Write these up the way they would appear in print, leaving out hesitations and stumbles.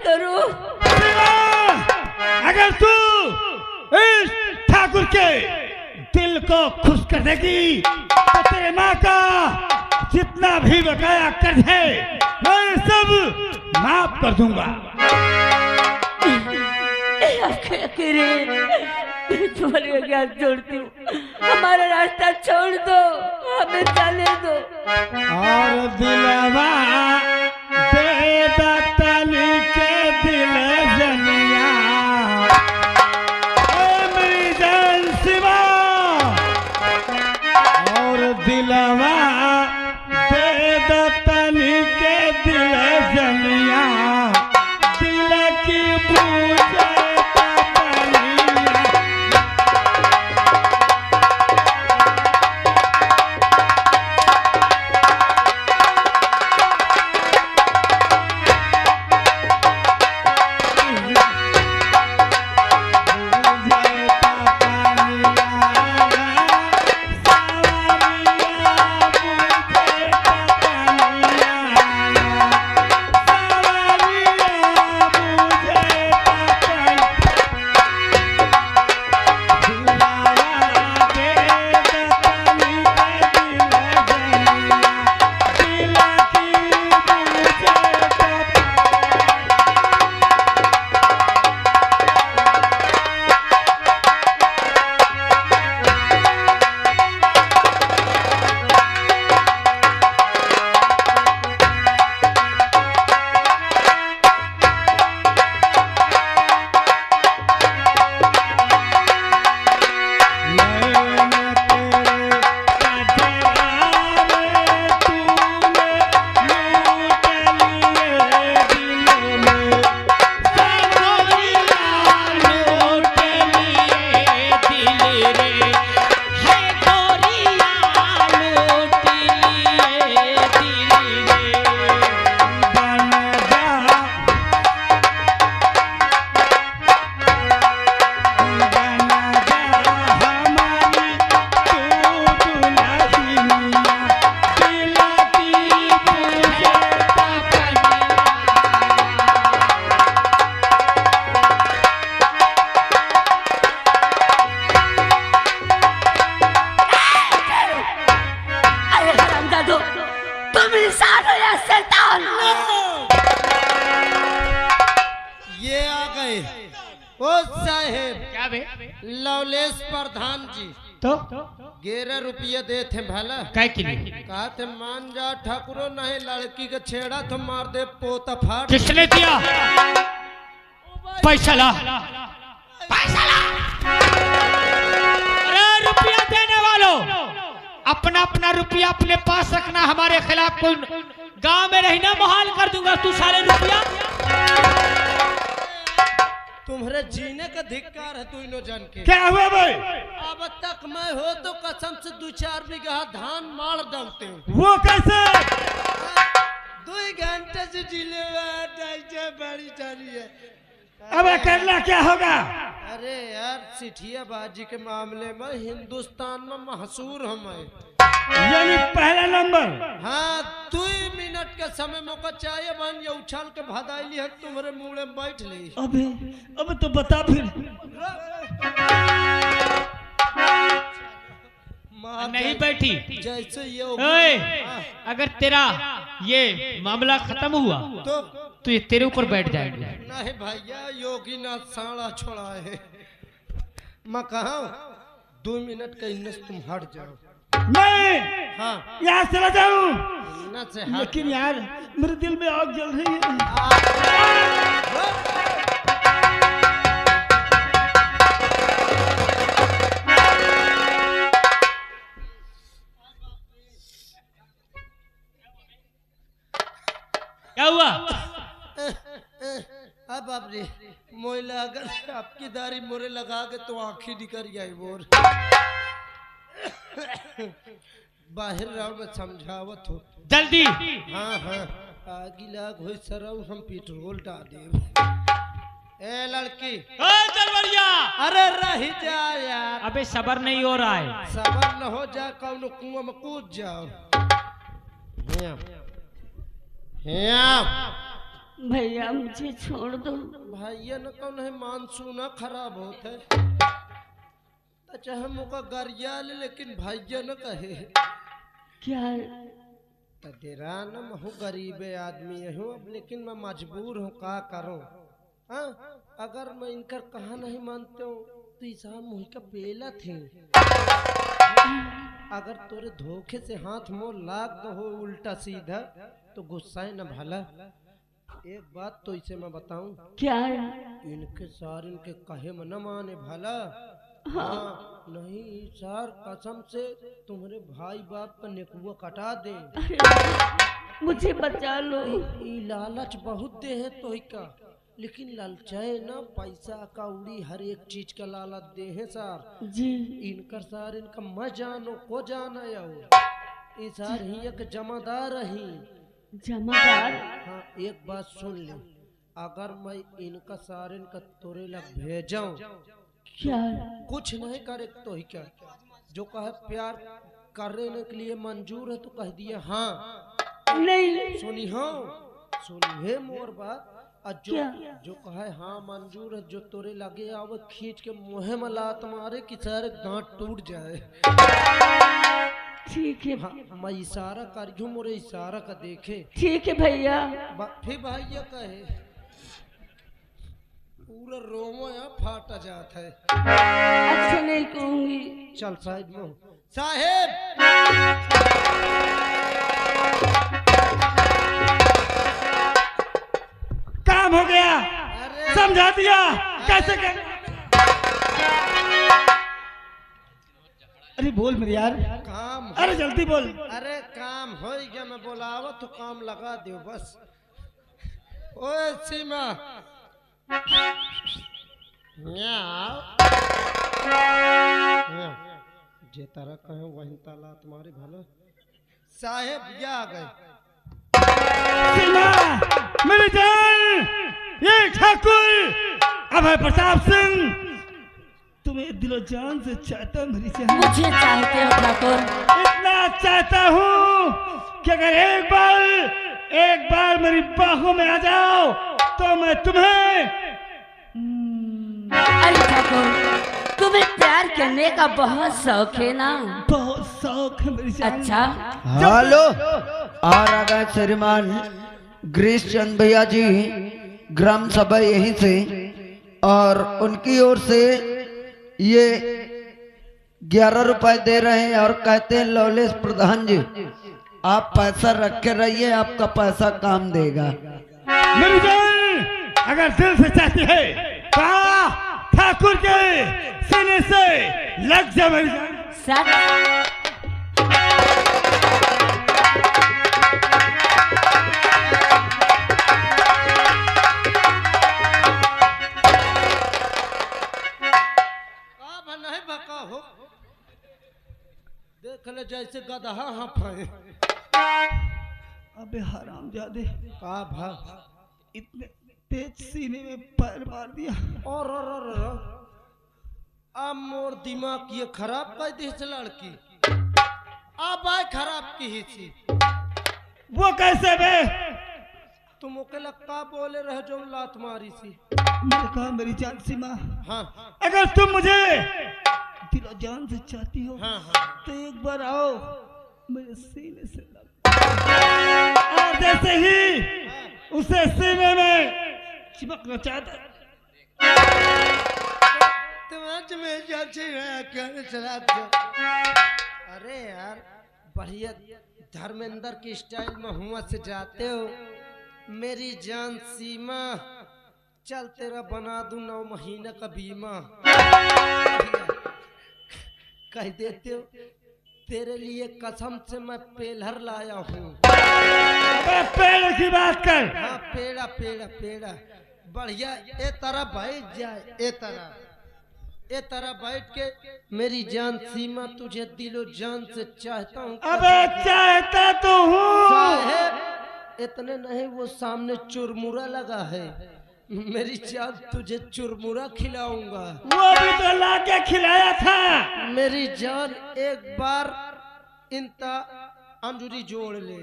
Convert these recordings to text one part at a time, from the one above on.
करूं? अगर तू इस ठाकुर के दिल को खुश कर देगी तो तेरे माँ का जितना भी बकाया कर्ज है मैं सब माफ कर दूंगा। तुम्हारे क्या छोड़ती हूँ, हमारा रास्ता छोड़ दो, हमें चले दो। और दिलवा दे दतनी के दिल जनिया मेरी जान सिवा। और दिलवा दे दतनी के दिल जनिया दिल की बूझे लवलेश प्रधान जी तो 11 रुपये दे थे भला काय के लिए कहा थे मान जा ठाकुरो नहीं लड़की के छेड़ा तो मार दे पोता फाड़। किसने दिया पैसा ला पैसा ला। अरे रुपया देने वालों अपना अपना रुपया अपने पास रखना, हमारे खिलाफ कोई गांव में रहना मुहाल कर दूंगा। तू सारे रुपया तुम्हारे जीने का धिक्कार है तू इनो जान के। क्या हुआ भाई? अब तक मैं हो तो कसम से 2-4 बीघा धान मार डालते हूँ। वो कैसे? 2 घंटे से जिले बड़ी जानी है। अब करना क्या होगा? अरे यार सिठिया बाजी के मामले में हिंदुस्तान में मशहूर हम है, यानी पहला नंबर। हाँ 2 मिनट का समय मौका चाहिए बन ये उछाल के भदाइली है तुम्हारे मुंह में बैठ ली। अब तो बता फिर। नहीं बैठी जैसे ये अगर तेरा ये मामला खत्म हुआ तो ये तेरे ऊपर बैठ जाएंगे। नहीं भैया योगीनाथ साड़ा छोड़ा है। मैं कहा 2 मिनट का इन्हें तुम हट जाओ। मैं हाँ यहाँ चला जाऊँ से लेकिन यार मेरे दिल में आग जल रही है। क्या हुआ? अब बाप रे मोइला अगर आपकी दाढ़ी मोरे लगा के तो आंखें निकल गई बोर। बाहर राव में समझावत हो जल्दी। हाँ हाँ आगी लाग हो सरऊ हम पेट्रोल डाले। ए लड़की चलवरिया अरे रह जा यार। अबे सबर नहीं हो रहा है। सबर न हो जा कौन कुआं में कूद जाओ। भैया मुझे छोड़ दो। भैया न कौन है मानसून खराब होता है तो चाहे मुका गरिया ले लेकिन भैया न कहे क्या? तो डेरा न महू गरीब आदमी हूँ अब लेकिन मैं मजबूर हूँ का करूँ। हाँ अगर मैं इनकर कहा नहीं मानते हूँ तो ईसा मुँह का पेला थे। अगर तोरे धोखे से हाथ मुंह लाग दो हो उल्टा सीधा तो गुस्सा है न भला। एक बात तो इसे मैं बताऊं। क्या? इनके सार इनके कहे में न माने भला। हाँ नहीं सार कसम से तुम्हारे भाई बाप का नेकुआ कटा दे। मुझे बचा लो। ई लालच बहुत दे है तो ही का लेकिन लालचाए ना पैसा कौड़ी हर एक चीज का लालच दे है सार जी। इनकर सार इनका म जानो को जाना या ई सार ही एक जमादार ही। जमादार? हाँ एक बात सुन ले अगर मैं इनका सार इनका तोरे लग भेजाऊं क्या? कुछ नहीं करे तो ही क्या जो कहे प्यार करने के लिए मंजूर है तो कह दिए हाँ। नहीं सुनी हाँ सुनी है मोर बात और जो कहे हाँ मंजूर है जो तोरे लगे आवे खींच के मुँह में लात मारे कि सारे दांत टूट जाए। ठीक है। हाँ मैं इशारा कर हूँ मोरे इशारा का देखे। ठीक है भैया। फिर भैया कहे पूरा रोमो यहाँ फाटा जाता है। अच्छा नहीं कहूंगी। चल साइड में साहेब। काम हो गया समझा दिया कैसे कर। अरे बोल मेरे यार काम। अरे जल्दी बोल। अरे काम हो गया मैं बोलावा तो काम लगा दो बस। ओए सीमा जे तरह कहे वही ताला तुम्हारे भला। साहेब या आ गए। सीमा मेरी जान ये ठाकुर अभय प्रताप सिंह तुम्हें दिलो जान से चाहता मेरी जान। मुझे चाहते हो ठाकुर? इतना चाहता हूँ कि अगर एक बार मेरी बाहों में आ जाओ तो मैं तुम्हें। अरे ठाकुर तुम्हें प्यार करने का बहुत शौक है ना? बहुत शौक है मेरी जान। अच्छा हेलो और अगर श्रीमान ग्रीश चंद भैया जी ग्राम सभा यहीं से और उनकी ओर से ये 11 रुपए दे रहे हैं और कहते हैं लौलेश प्रधान जी आप पैसा रख के रहिए आपका पैसा काम देगा। मेरी जान अगर दिल से चाहती है तो ठाकुर के सीने से लग जा मेरी जान। सच? नहीं भका हो देख ले जैसे गधा हाँफे। अबे हरामजादे का भा इतने तेज सीने में पैर मार दिया। और अब मोर दिमाग ये खराब कर दी से लड़की। अब आए खराब की ही थी। वो कैसे बे? तुम ओके लगता बोले रह जो लात मारी सी। मैंने कहा मेरी जान सीमा हाँ अगर तुम मुझे दिलो जान से चाहती हो हाँ तो एक बार आओ मेरे सीने से लग। और जैसे ही उसे सीने में चिपकना चाहता अरे यार बढ़िया धर्मेंद्र की स्टाइल में हुआ से जाते हो। मेरी जान सीमा चल तेरा बना दूं 9 महीने का बीमा। कह देते हो तेरे लिए कसम से मैं पेलहर लाया हूँ। अबे पेड़ की बात कर। हाँ पेड़ा पेड़ा पेड़ा बढ़िया ए तरह बैठ जाए ए तरह बैठ के मेरी जान सीमा तुझे दिलो जान से चाहता हूँ। अबे चाहता तो हूँ साहेब इतने नहीं वो सामने चुरमुरा लगा है। मेरी जान तुझे चुरमुरा खिलाऊंगा। वो भी तो लाके खिलाया था। मेरी जान एक बार इंता अंजुरी जोड़ ले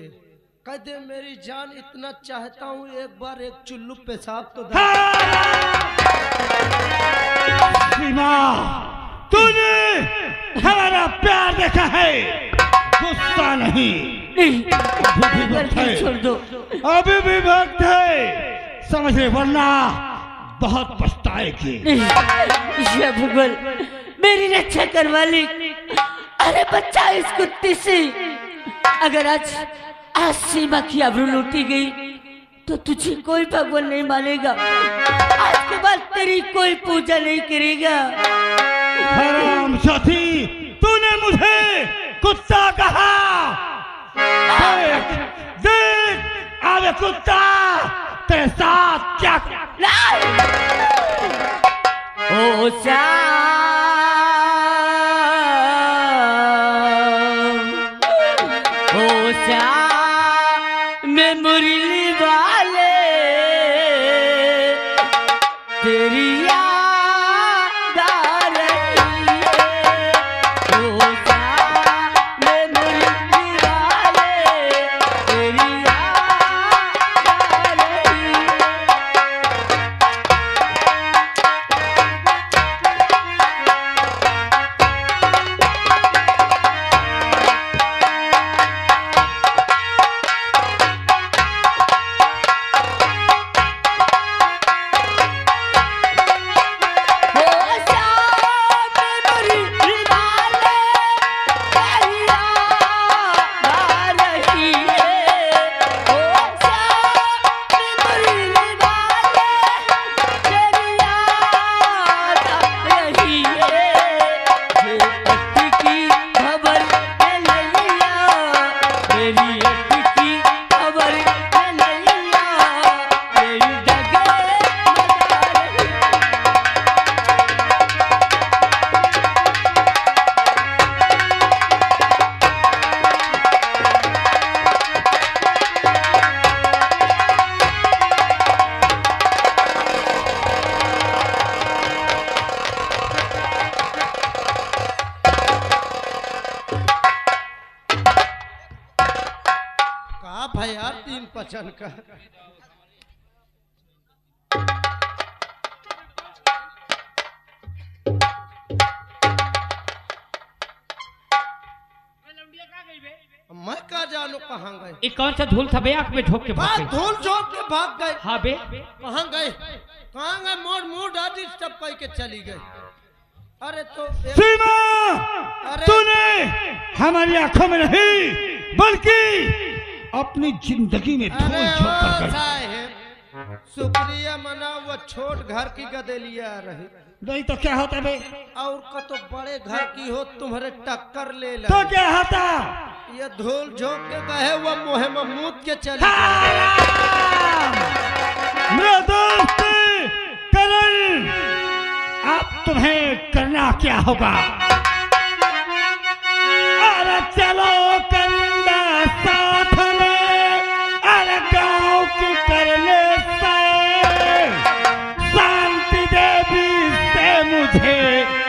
कह दे मेरी जान इतना चाहता हूँ एक बार एक चुल्लू पेशाब तो सीमा, तूने हमारा प्यार देखा है, गुस्सा नहीं। नहीं, अभी भी वक्त है, छोड़ दो। अभी भी वक्त है, समझ ले, वरना बहुत पछताएगी। नहीं भूगोल, मेरी रक्षा करवा ली। अरे बच्चा इस कुत्ती से, अगर आज सीमा की आबरू लूटी गई तो तुझे कोई भगवान नहीं मानेगा। आज के बाद तेरी कोई पूजा नहीं करेगा। हराम साथी, तूने मुझे कुत्ता कहा। देख देख, आवे कुत्ता तेरे साथ क्या। ओ श्याम, ओ श्याम मैं मुरली वाले तेरी याद आ रही है। ओ श्याम मैं मुरली वाले तेरी याद आ रही है। भाई यार 3 का मैं का जानू कहाँ गए। ये कौन सा धूल था बे, आंख में झोंक के भाग गई। धूल झोंक के भाग गए। हाँ बे, कहाँ गए, कहाँ गए, मोड़ मोड़ डाली सब पाई के चली गई। अरे तो सीमा, तूने हमारी आंखों में नहीं बल्कि अपनी जिंदगी में धूल झोंक कर साहेब शुक्रिया मनाओ, वो छोट घर की गदेलिया रही। नहीं तो क्या होता बे, और का तो बड़े घर की हो तुम्हारे टक्कर ले ला। तो क्या होता, ये धूल झोंक के गए वो मोहे महमूद के चली। मेरा दोस्त करण, अब तुम्हें करना क्या होगा। अरे चलो कंदा साथ में, अरे गाँव की करने से शांति देवी से मुझे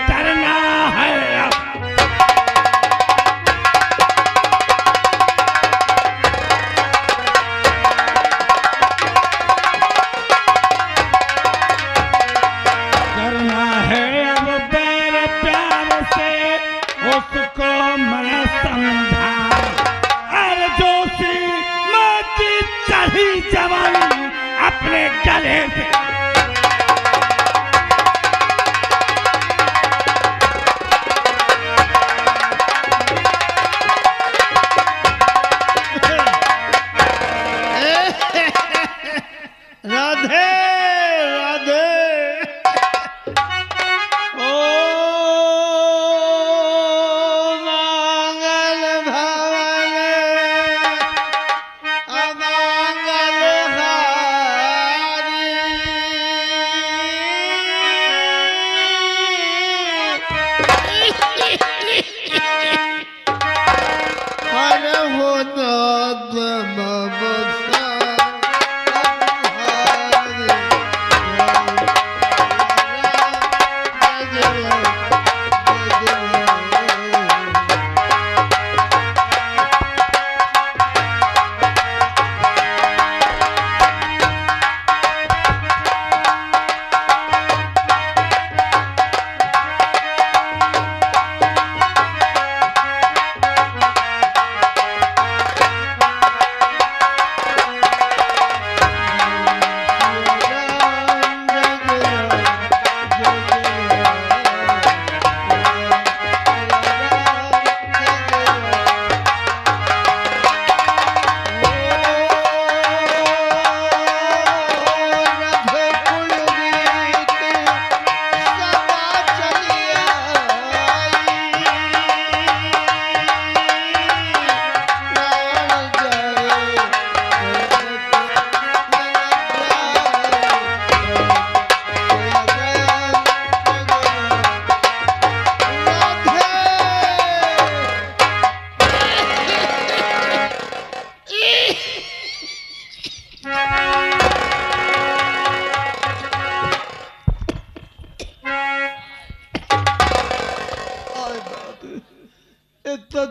करना है। करना है अब मेरे प्यार से उसको मैं समझा। अरे जोशी माँ की चढ़ी जवानी अपने गले से। राधे राधे ओ मंगल भवन अमंगल हारी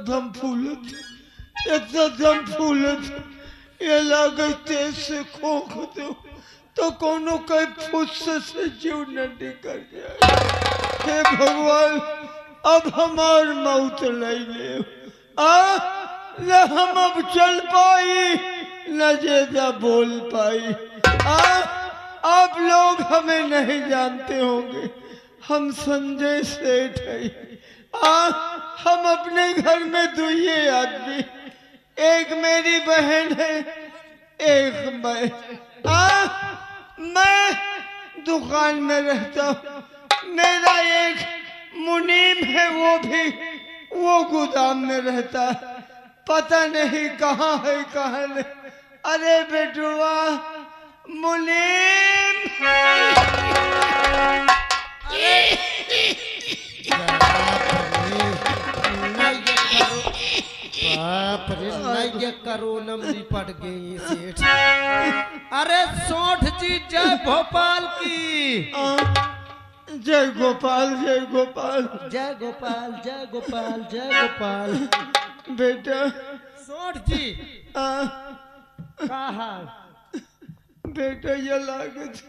दम फूलत, इतना दम फूलत ये लागे तेज से खोख दो तो कोनो कई फुस्से से जीव न निकल जाए। हे भगवान अब हमार मौत नहीं ले न हम अब चल पाई न ज्यादा बोल पाई। आप लोग हमें नहीं जानते होंगे, हम संजय सेठ हैं। हम अपने घर में दुइये आदमी, एक मेरी बहन है एक मैं दुकान में रहता हूँ। मेरा एक मुनीम है वो गोदाम में रहता है, पता नहीं कहाँ है कहाँ नहीं। अरे बेटुआ मुनीम बाप रे नहीं ये करोना में पड़ गई सेठ। अरे सोठ जी जय भोपाल की। जय गोपाल जय गोपाल जय गोपाल जय गोपाल जय गोपाल। बेटा सोठ जी कहा बेटा ये लागत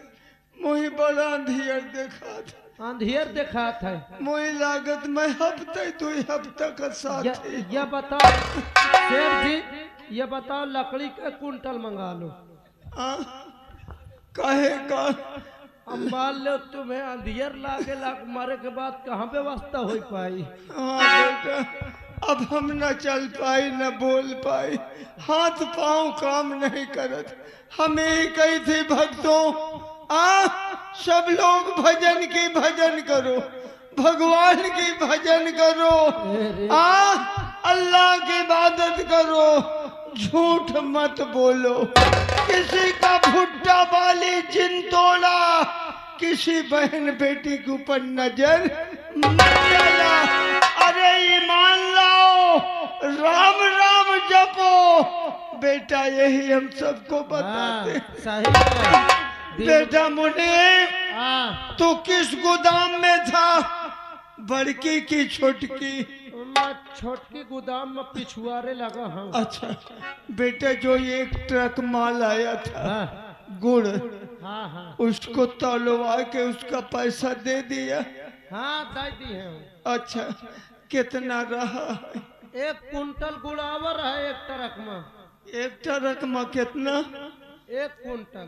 मोही बड़ा अंधियर देखा था। अंधियर देखा था मोही लागत मैं हफ्ते 2 हफ्ता का साथ ये बताओ शेर जी, ये बताओ लकड़ी का कुंटल मंगा लो। काहे का अब मान लो तुम्हें अंधियर लागे लाग मारे के बाद कहाँ व्यवस्था हो पाई। हाँ बेटा अब हम न चल पाई न बोल पाई, हाथ पांव काम नहीं करत। हमें ही कही थी भक्तों सब लोग भजन की भजन करो, भगवान की भजन करो, अल्लाह की इबादत करो, झूठ मत बोलो। किसी का भुट्टा वाली जिन तोड़ा, किसी बहन बेटी के ऊपर नजर मत डाला। अरे ईमान लाओ, राम राम जपो बेटा, यही हम सबको बताते। सही बेटा मुनीम तू किस गोदाम में था, बड़की की छोटकी? मैं छोटकी गोदाम में पिछुआरे लगा हूँ। अच्छा बेटा जो एक ट्रक माल आया था गुड़, हाँ हाँ उसको तौलवा के उसका पैसा दे दिया? हाँ दे दी है। अच्छा कितना रहा? 1 कुंटल गुड़ावर है एक ट्रक में। एक ट्रक में कितना? 1 कुंटल।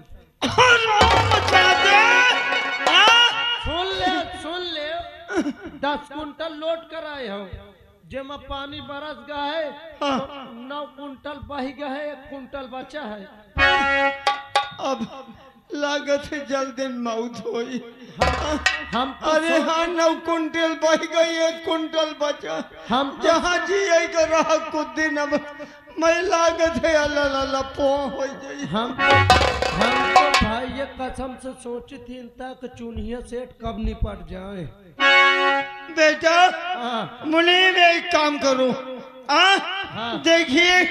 सुन ले 10 कुंटल लोड कराए हो, जेमा पानी बरस गया है तो 9 कुंटल बह गया है, 1 कुंटल बचा है। अब लागत है जल्द मौत हुई। हम तो अरे हाँ 9 कुंटल बह गई, 1 कुंटल बचा। हम तो जहाँ जी का रहा कुछ दिन अब मैं लागत है अल्लाह पो हो जाई। हम तो भाई ये कसम से सोची थी तक चुनिया सेठ कब निपट जाए। बेटा मुनीम एक काम करो, देखिए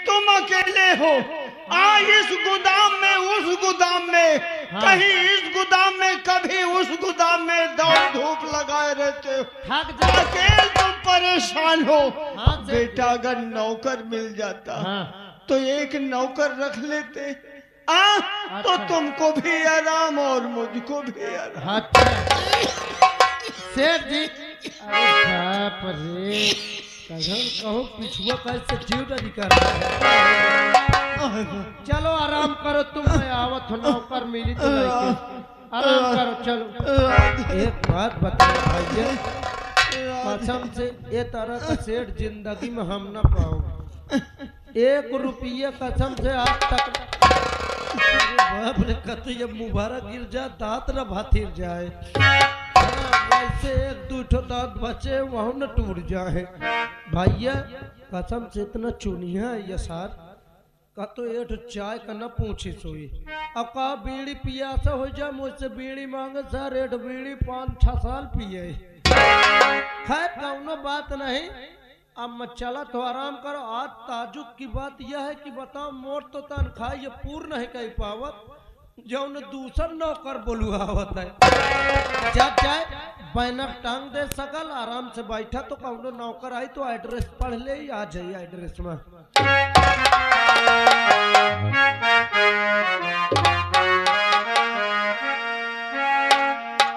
तुम अकेले हो, इस गोदाम में उस गोदाम में, कहीं इस गोदाम में कभी उस गोदाम में दौड़ धूप लगाए रहते हो, अकेले तुम परेशान हो। बेटा अगर नौकर मिल जाता तो एक नौकर रख लेते, तो तुमको भी आराम और मुझको भी आराम। सेठ जी बाप रे कहो पिछुआ कैसे जीव नहीं कर रहा है। चलो आराम करो, तुम आवत हो नौकर मिली तो आराम करो। चलो एक बात बताओ भैया, कसम से ये तरह का सेठ जिंदगी में हम ना पाओ। 1 रुपया कसम से आज तक बाप रे कत ये मुबारक गिर जा दांत न भातिर जाए, वैसे 1-2 दांत बचे वहाँ न टूट जाए। भैया कसम से इतना चुनिया है ये सार का तो 1 चाय का न पूछी सोई। अब कहा बीड़ी पियासा हो जाए मुझसे बीड़ी मांगे सर 1 बीड़ी 5-6 साल पिए। खैर कौनो बात नहीं, अब मैं चला तो आराम करो। आज ताजुब की बात यह है कि बताओ मोर तो तनख्वाह ये पूर्ण नहीं कर पावत, जो उन्हें दूसर नौकर बोलुआ होता है। जब जाए बैनर टांग दे सकल आराम से बैठा तो कौनो नौकर आई तो एड्रेस पढ़ ले ही आ जाइए एड्रेस में।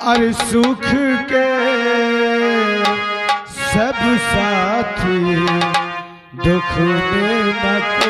अरे सुख के सब साथी दुख में न को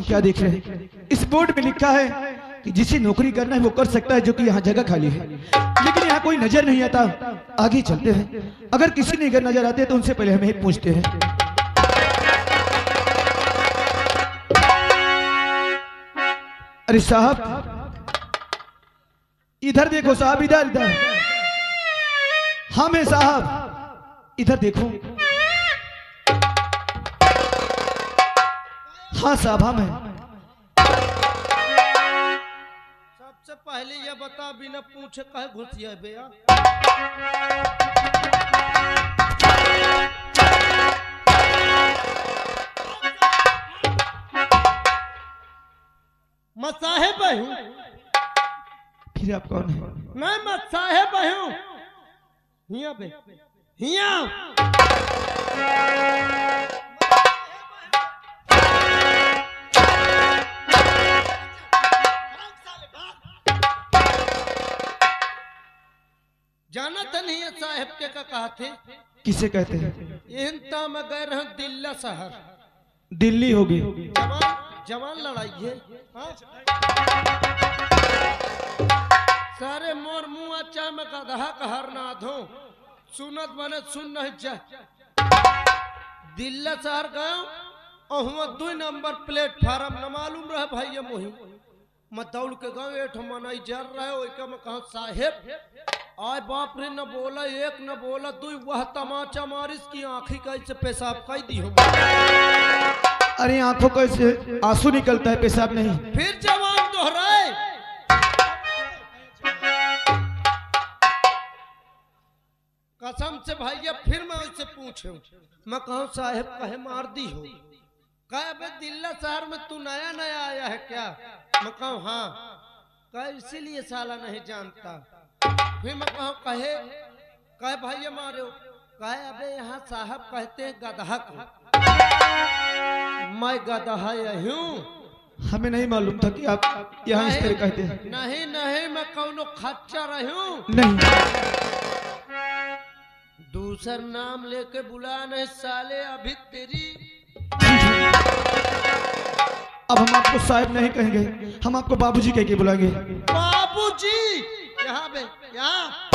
क्या देख रहे हैं? इस बोर्ड में लिखा है कि जिसे नौकरी करना है वो कर सकता है, जो कि यहाँ जगह खाली है, लेकिन यहाँ कोई नजर नहीं आता। आगे चलते हैं, अगर किसी ने अगर नजर आते हैं तो उनसे पहले हमें ही पूछते हैं। अरे साहब इधर देखो साहब, इधर इधर। हाँ मैं साहब, इधर देखो। हाँ साहब हाँ मैं। सबसे पहले ये बता, बिना पूछे कहे घुसिया भैया? मैं साहेब हूँ। फिर आप कौन है? मैं मत साहेब हूँ। हिया बे हिया। जाना था नहीं है साहेब के का कहा थे? किसे कहते हैं? इंता में गए रहे दिल्ली शहर। दिल्ली होगी। जवान लड़ाई है। हाँ? सारे मोर मुँह अच्छा में गधा कहर ना धो सुनत बने सुन नहीं जाए। दिल्ली शहर गए और हुआ 2 नंबर प्लेटफार्म न मालूम रहे भाई मोही। मैं दौड़ के गए, एक मनाई जर रहे हो में कहा साहेब आय बाप रे, न बोला एक न बोला 2, वह तमाचा मारिस की आंखी कैसे पेशाब कर दी हो। अरे आंखों को ऐसे आंसू निकलता है, पेशाब नहीं। फिर जवान दोहराए। कसम से भैया फिर मैं उससे पूछूं, मैं कहूँ साहेब कहे मार दी हो? कहे बे दिल्ली शहर में तू नया नया आया है क्या? मैं कहूँ हाँ। कहे इसीलिए साला नहीं जानता। फिर मैं कहूँ कहे भैया मारे हो? कहे अबे यहाँ साहब कहते हैं गधा को। मैं गधा हूँ। हमें नहीं मालूम था कि आप यहाँ इस तरह कहते हैं। नहीं नहीं, मैं कौनो खच्चर हूँ नहीं। दूसर नाम लेके बुला नहीं साले, अभी तेरी। अब हम आपको साहब नहीं कहेंगे, हम आपको बाबूजी कह के बुलाएंगे। बाबूजी यहाँ बे यहाँ।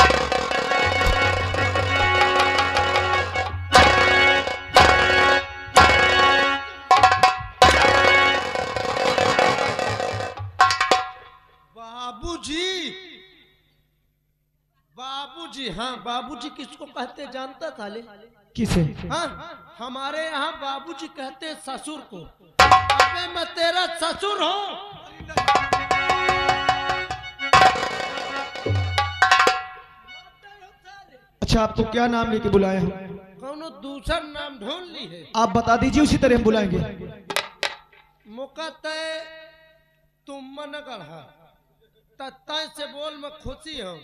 बाबूजी बाबूजी, हाँ बाबूजी किसको कहते जानता साले? किसे? हाँ हमारे यहाँ बाबूजी कहते हैं ससुर को। अबे मैं तेरा ससुर हूँ। अच्छा, आपको क्या नाम लेके बुलाए हैं? कौनो दूसरा नाम ढूंढ ली है? आप बता दीजिए, उसी तरह हम बुलाएंगे। मुकते तुम मन गढ़ा तय से बोल मैं खुशी हूँ।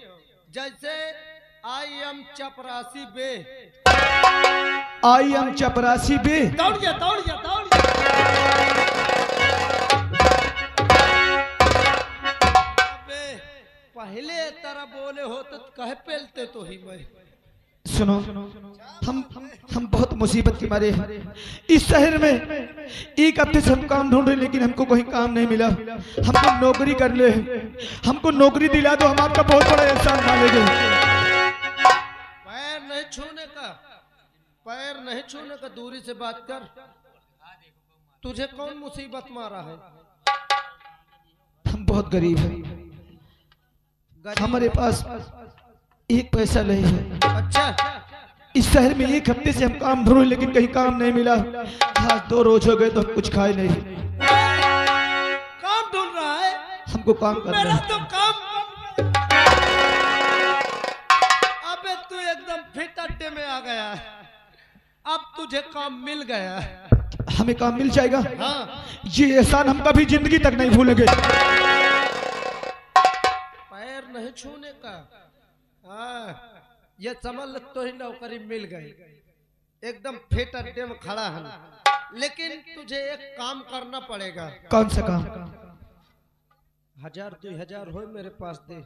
जैसे आई एम चपरासी बे। आई एम चपरासी बे। दौड़ जा दौड़ जा दौड़ जा। अबे पहले तरह बोले हो तो कहे पेलते तो ही मैं। सुनो, हम बहुत मुसीबत के मारे हैं। इस शहर में एक हफ्ते से हम काम ढूंढ रहे, लेकिन हमको कहीं काम नहीं मिला। हमको नौकरी कर ले, हमको नौकरी दिला दो, हम आपका बहुत बड़ा एहसान मानेंगे। पैर नहीं छूने का, पैर नहीं छूने का, दूरी से बात कर। तुझे कौन मुसीबत मारा है? हम बहुत गरीब हैं, हमारे पास एक पैसा नहीं है। अच्छा, इस शहर में एक हफ्ते से हम काम ढूंढ रहे, लेकिन कहीं काम नहीं मिला। आज 2 रोज हो गए तो हम कुछ खाए नहीं। काम ढूंढ रहा है? हमको काम करना मेरा है। तो काम। अबे तू एकदम फिट अड्डे में आ गया है। अब तुझे काम मिल गया है। हमें काम मिल जाएगा? हाँ। ये एहसान हम कभी जिंदगी तक नहीं भूलेंगे। पैर नहीं छूने का। हाँ, ये समझ तो ही नौकरी मिल गई। एकदम फिट अड्डे में खड़ा है, लेकिन तुझे एक काम करना पड़ेगा। कौन सा काम? 1000-2000 हो मेरे पास दे।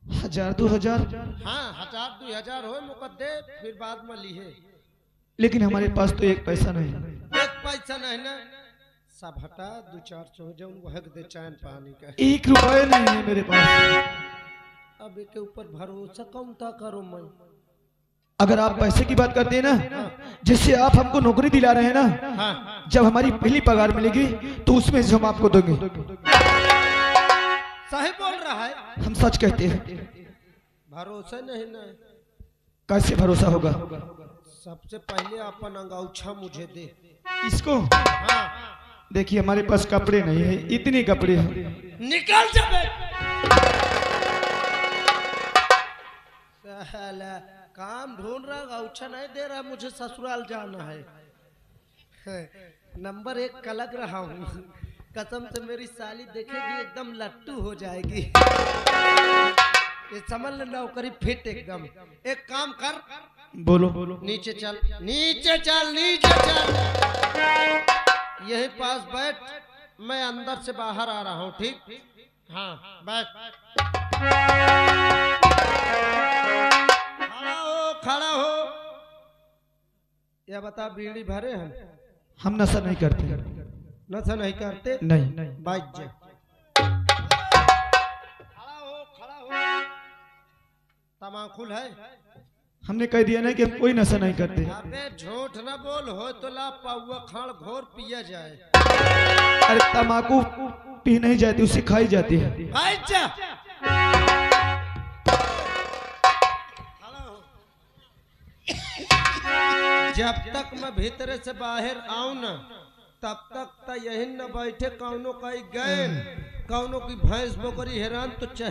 1000-2000? हाँ 1000-2000 हो मुकद्दे, फिर बाद में ली है। लेकिन हमारे पास तो एक पैसा नहीं है। एक पैसा नहीं ना, सब हटा 200-400 हो जाऊं वह दे चैन पानी का। 1 रुपया नहीं है मेरे पास। अब के ऊपर भरोसा कौन था करो मैं? अगर आप पैसे की बात करते हैं ना, जिससे आप हमको नौकरी दिला रहे हैं ना, हाँ। जब हमारी पहली पगार मिलेगी तो उसमें से हम आपको देंगे। सही बोल रहा है? हम सच कहते हैं। भरोसा नहीं ना। कैसे भरोसा होगा? सबसे पहले अपन अंगूछा मुझे दे। इसको? हाँ। देखिए, हमारे पास कपड़े नहीं है, इतने कपड़े हैं। निकल जा बे। साला काम ढूंढ रहा, अंगूछा नहीं दे रहा, मुझे ससुराल जाना है। नंबर 1 का लग रहा हूँ। कसम से मेरी साली देखेगी एकदम लट्टू हो जाएगी। ये समझ ले नौकरी फिट एकदम। एक काम कर, बोलो। नीचे चल नीचे चल नीचे चल। यही पास बैठ, मैं अंदर से बाहर आ रहा हूँ, ठीक? हाँ बैठ। खड़ा हो। या बता, बीड़ी भरे हैं? हम नशा नहीं करते। नशा नहीं करते? नहीं। बैठ जा। खड़ा हो। तमाकुल है? हमने कह दिया ना कि हम कोई नशा नहीं करते। अबे झूठ न बोल, हो तो ला पाउआ खाड़ घोर पिया जाए। अरे तम्बाकू पी नहीं जाती, उससे खाई जाती है। बैठ जा। जब तक मैं भीतर से बाहर आऊं ना, तब तक यही न बैठे कौनो कई गए, कौनो की भैंस बकरी हैरान तो चाहे